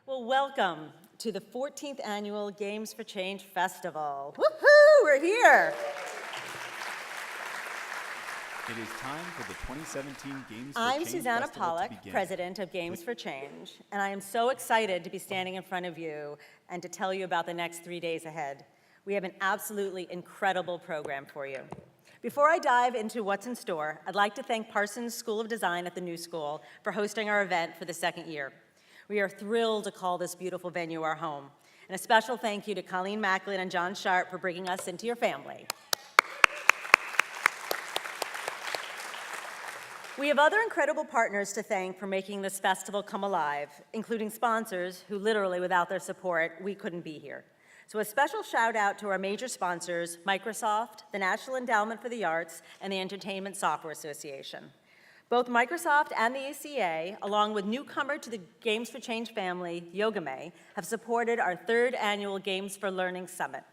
Well, welcome to the 14th Annual Games for Change Festival. Woohoo, we're here. It is time for the 2017 Games for I'm Change Susanna Festival Pollack, to begin. president of Games for Change, and I am so excited to be standing in front of you and to tell you about the next 3 days ahead. We have an absolutely incredible program for you. Before I dive into what's in store, I'd like to thank Parsons School of Design at the New School for hosting our event for the second year. We are thrilled to call this beautiful venue our home. And a special thank you to Colleen Macklin and John Sharp for bringing us into your family. We have other incredible partners to thank for making this festival come alive, including sponsors who literally, without their support, we couldn't be here. So a special shout out to our major sponsors, Microsoft, the National Endowment for the Arts, and the Entertainment Software Association. Both Microsoft and the ACA, along with newcomer to the Games for Change family, Yogame, have supported our 3rd annual Games for Learning Summit.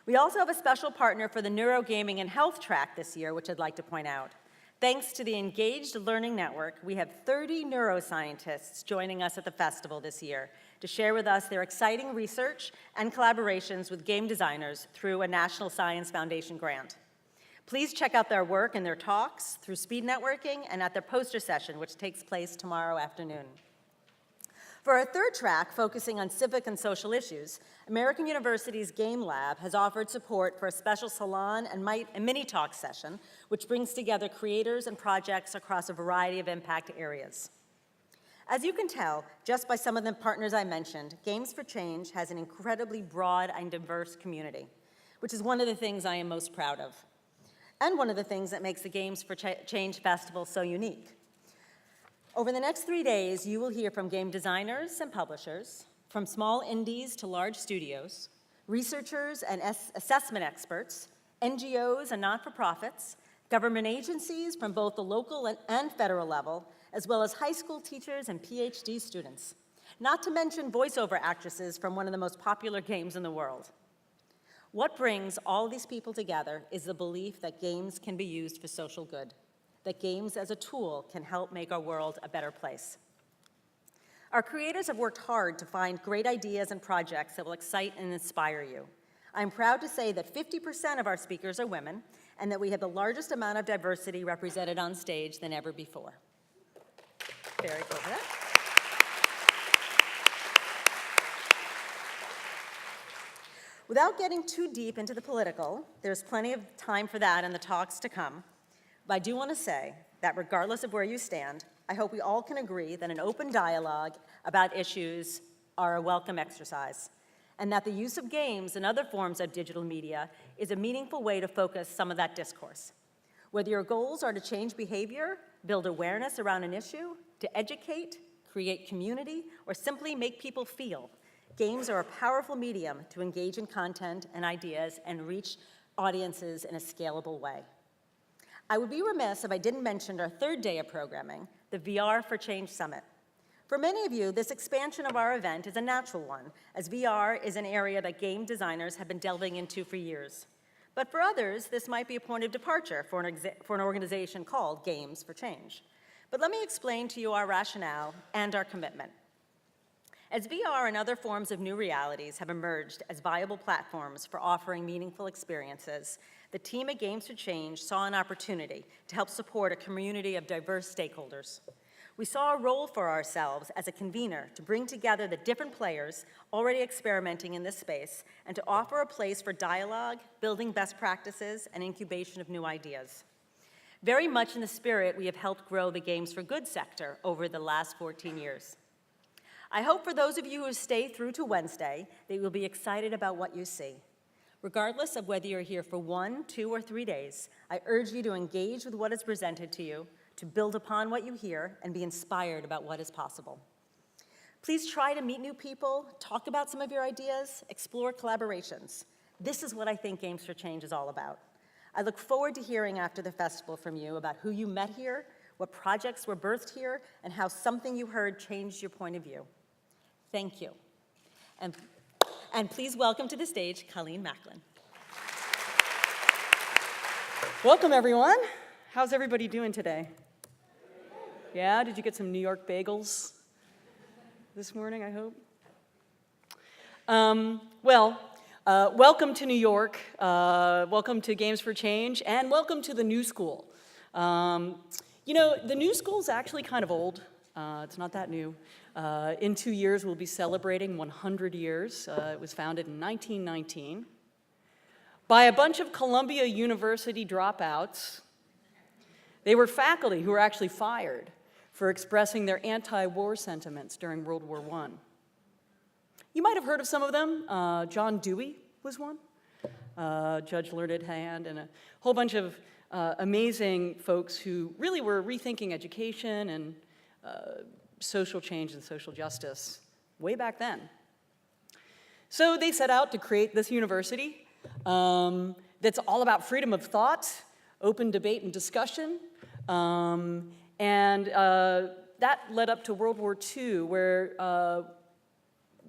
We also have a special partner for the Neurogaming and Health track this year, which I'd like to point out. Thanks to the Engaged Learning Network, we have 30 neuroscientists joining us at the festival this year to share with us their exciting research and collaborations with game designers through a National Science Foundation grant. Please check out their work and their talks through speed networking and at their poster session, which takes place tomorrow afternoon. For our 3rd track, focusing on civic and social issues, American University's Game Lab has offered support for a special salon and mini talk session, which brings together creators and projects across a variety of impact areas. As you can tell, just by some of the partners I mentioned, Games for Change has an incredibly broad and diverse community, which is one of the things I am most proud of, and one of the things that makes the Games for Change Festival so unique. Over the next 3 days, you will hear from game designers and publishers, from small indies to large studios, researchers and assessment experts, NGOs and not-for-profits, government agencies from both the local and federal level, as well as high school teachers and PhD students, not to mention voiceover actresses from one of the most popular games in the world. What brings all these people together is the belief that games can be used for social good, that games as a tool can help make our world a better place. Our creators have worked hard to find great ideas and projects that will excite and inspire you. I'm proud to say that 50% of our speakers are women and that we have the largest amount of diversity represented on stage than ever before. Very cool for that. Without getting too deep into the political, there's plenty of time for that in the talks to come. But I do want to say that regardless of where you stand, I hope we all can agree that an open dialogue about issues are a welcome exercise, and that the use of games and other forms of digital media is a meaningful way to focus some of that discourse. Whether your goals are to change behavior, build awareness around an issue, to educate, create community, or simply make people feel, games are a powerful medium to engage in content and ideas and reach audiences in a scalable way. I would be remiss if I didn't mention our 3rd day of programming, the VR for Change Summit. For many of you, this expansion of our event is a natural one, as VR is an area that game designers have been delving into for years. But for others, this might be a point of departure for an organization called Games for Change. But let me explain to you our rationale and our commitment. As VR and other forms of new realities have emerged as viable platforms for offering meaningful experiences, the team at Games for Change saw an opportunity to help support a community of diverse stakeholders. We saw a role for ourselves as a convener to bring together the different players already experimenting in this space and to offer a place for dialogue, building best practices, and incubation of new ideas. Very much in the spirit we have helped grow the Games for Good sector over the last 14 years. I hope for those of you who stay through to Wednesday that you will be excited about what you see. Regardless of whether you're here for 1, 2, or 3 days, I urge you to engage with what is presented to you, to build upon what you hear, and be inspired about what is possible. Please try to meet new people, talk about some of your ideas, explore collaborations. This is what I think Games for Change is all about. I look forward to hearing after the festival from you about who you met here, what projects were birthed here, and how something you heard changed your point of view. Thank you. And please welcome to the stage Colleen Macklin. Welcome, everyone. How's everybody doing today? Yeah, did you get some New York bagels this morning, I hope? Welcome to New York, welcome to Games for Change, and welcome to the New School. The New School is actually kind of old. It's not that new. In 2 years, we'll be celebrating 100 years. It was founded in 1919 by a bunch of Columbia University dropouts. They were faculty who were actually fired for expressing their anti-war sentiments during World War I. You might have heard of some of them. John Dewey was one, Judge Learned Hand, and a whole bunch of amazing folks who really were rethinking education and social change and social justice way back then. So they set out to create this university that's all about freedom of thought, open debate and discussion, and that led up to World War II, where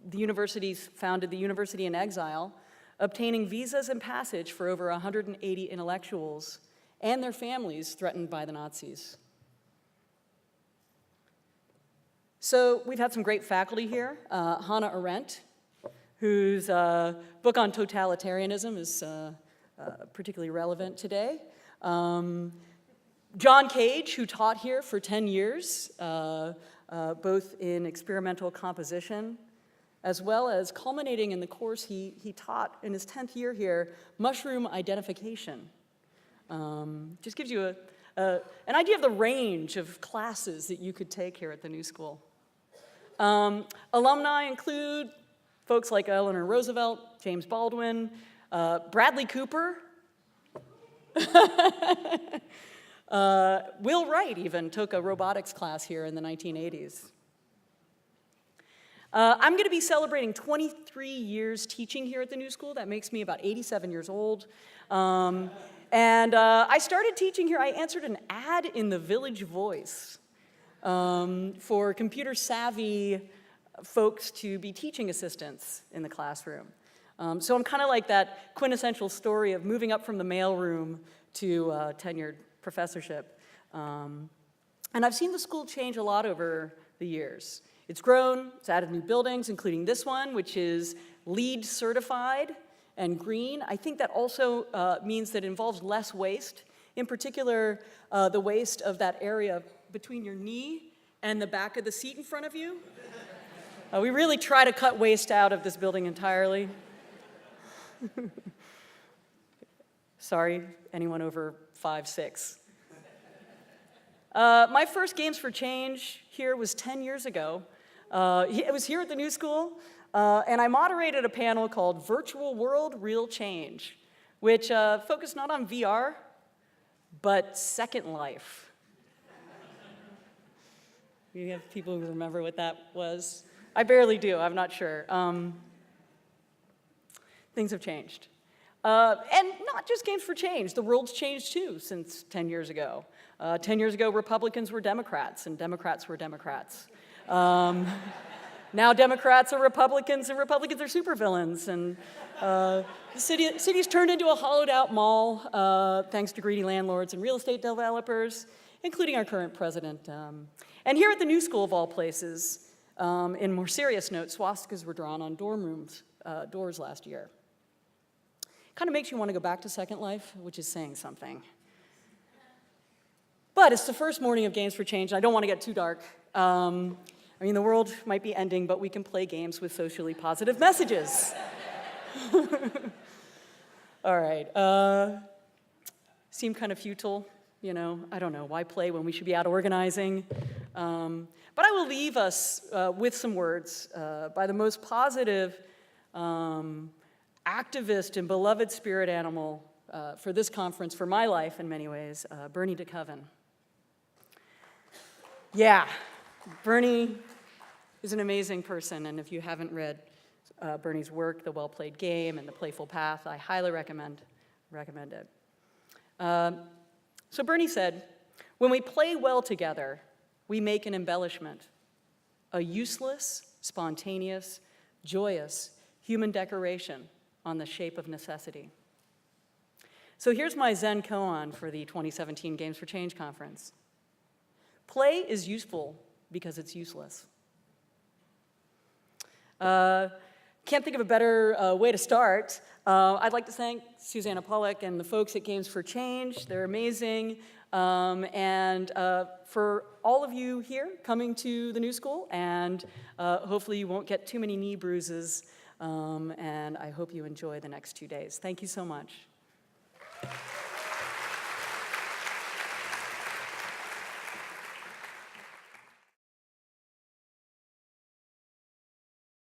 the universities founded the University in Exile, obtaining visas and passage for over 180 intellectuals and their families threatened by the Nazis. So we've had some great faculty here. Hannah Arendt, whose book on totalitarianism is particularly relevant today. John Cage, who taught here for 10 years, both in experimental composition, as well as culminating in the course he taught in his 10th year here, mushroom identification. Just gives you an idea of the range of classes that you could take here at the New School. Alumni include folks like Eleanor Roosevelt, James Baldwin, Bradley Cooper, Will Wright even took a robotics class here in the 1980s. I'm going to be celebrating 23 years teaching here at the New School. That makes me about 87 years old. And I started teaching here. I answered an ad in the Village Voice for computer-savvy folks to be teaching assistants in the classroom. So I'm kind of like that quintessential story of moving up from the mailroom to tenured professorship. And I've seen the school change a lot over the years. It's grown, it's added new buildings, including this one, which is LEED certified and green. I think that also means that it involves less waste, in particular, the waste of that area between your knee and the back of the seat in front of you. We really try to cut waste out of this building entirely. Sorry, anyone over 5'6". My first Games for Change here was 10 years ago. It was here at the New School, and I moderated a panel called Virtual World, Real Change, which focused not on VR, but Second Life. You have people who remember what that was? I barely do, I'm not sure. Things have changed. And not just Games for Change, the world's changed too since 10 years ago. 10 years ago, Republicans were Democrats, and Democrats were Democrats. Now Democrats are Republicans, and Republicans are supervillains. And the city's turned into a hollowed-out mall, thanks to greedy landlords and real estate developers, including our current president. And here at the New School, of all places, in more serious notes, swastikas were drawn on dorm rooms, doors last year. Kind of makes you want to go back to Second Life, which is saying something. But it's the first morning of Games for Change, and I don't want to get too dark. The world might be ending, but we can play games with socially positive messages. All right. Seem kind of futile, I don't know, why play when we should be out organizing? But I will leave us with some words by the most positive activist and beloved spirit animal for this conference, for my life in many ways, Bernie DeCoven. Yeah, Bernie is an amazing person, and if you haven't read Bernie's work, The Well-Played Game and The Playful Path, I highly recommend it. So Bernie said, when we play well together, we make an embellishment, a useless, spontaneous, joyous human decoration on the shape of necessity. So here's my Zen koan for the 2017 Games for Change conference. Play is useful because it's useless. Can't think of a better way to start. I'd like to thank Susanna Pollack and the folks at Games for Change. They're amazing. And for all of you here coming to the new school, and hopefully you won't get too many knee bruises, and I hope you enjoy the next 2 days. Thank you so much.